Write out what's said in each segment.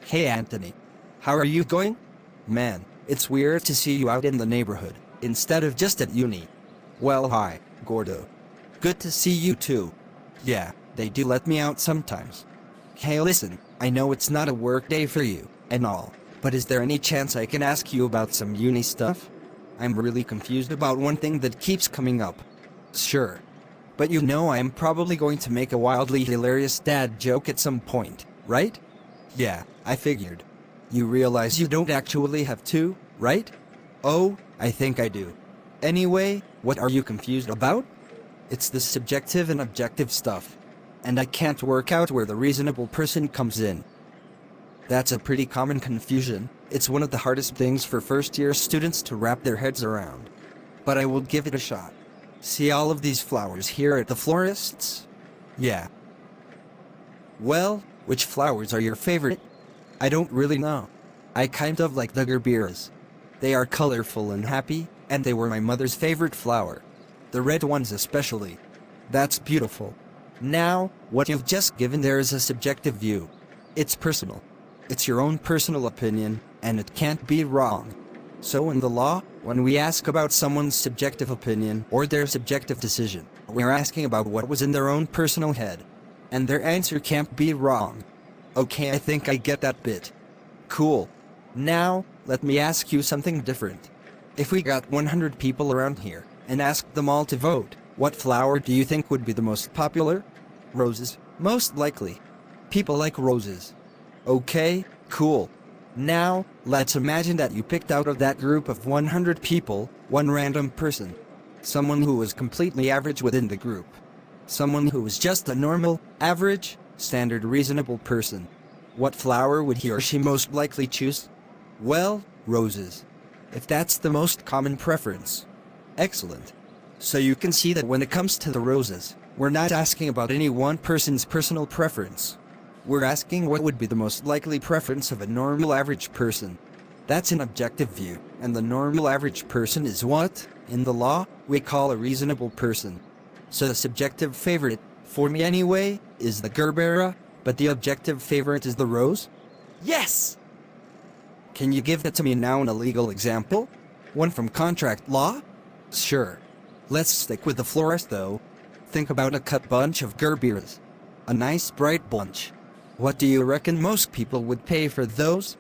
Hey Anthony. How are you going? Man, it's weird to see you out in the neighborhood, instead of just at uni. Well, hi, Gordo. Good to see you too. Yeah, they do let me out sometimes. Hey listen, I know it's not a work day for you, and all, but is there any chance I can ask you about some uni stuff? I'm really confused about one thing that keeps coming up. Sure. But you know I am probably going to make a wildly hilarious dad joke at some point, right? Yeah, I figured. You realize you don't actually have to, right? Oh, I think I do. Anyway, what are you confused about? It's the subjective and objective stuff. And I can't work out where the reasonable person comes in. That's a pretty common confusion. It's one of the hardest things for first-year students to wrap their heads around. But I will give it a shot. See all of these flowers here at the florist's? Yeah. Well, which flowers are your favorite? I don't really know. I kind of like the Gerberas. They are colorful and happy, and they were my mother's favorite flower. The red ones especially. That's beautiful. Now, what you've just given there is a subjective view. It's personal. It's your own personal opinion, and it can't be wrong. So in the law, when we ask about someone's subjective opinion or their subjective decision, we're asking about what was in their own personal head. And their answer can't be wrong. Okay, I think I get that bit. Cool. Now, let me ask you something different. If we got 100 people around here and asked them all to vote, what flower do you think would be the most popular? Roses, most likely. People like roses. Okay, cool. Now, let's imagine that you picked out of that group of 100 people, one random person. Someone who was completely average within the group. Someone who was just a normal, average, standard reasonable person. What flower would he or she most likely choose? Well, roses. If that's the most common preference. Excellent. So you can see that when it comes to the roses, we're not asking about any one person's personal preference. We're asking what would be the most likely preference of a normal average person. That's an objective view, and the normal average person is what, in the law, we call a reasonable person. So the subjective favorite, for me anyway, is the Gerbera, but the objective favorite is the rose? Yes! Can you give that to me now in a legal example? One from contract law? Sure. Let's stick with the florist though. Think about a cut bunch of Gerberas. A nice bright bunch. What do you reckon most people would pay for those?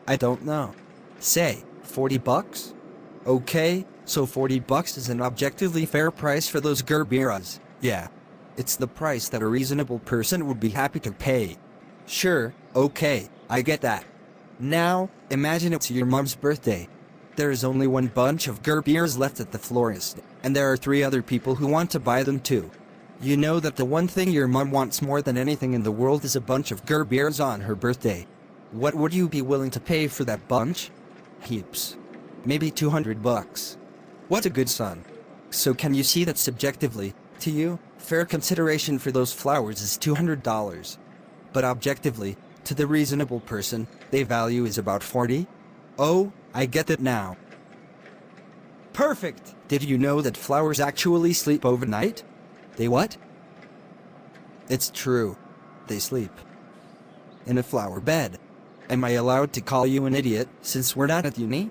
I don't know. Say, $40? Okay, so $40 is an objectively fair price for those Gerberas. Yeah. It's the price that a reasonable person would be happy to pay. Sure, okay, I get that. Now, imagine it's your mom's birthday. There is only one bunch of Gerberas left at the florist, and there are 3 other people who want to buy them too. You know that the one thing your mom wants more than anything in the world is a bunch of Gerberas on her birthday. What would you be willing to pay for that bunch? Heaps. Maybe $200. What a good son. So can you see that subjectively, to you, fair consideration for those flowers is $200. But objectively, to the reasonable person, their value is about 40? Oh, I get it now. Perfect! Did you know that flowers actually sleep overnight? They what? It's true. They sleep. In a flower bed. Am I allowed to call you an idiot, since we're not at uni?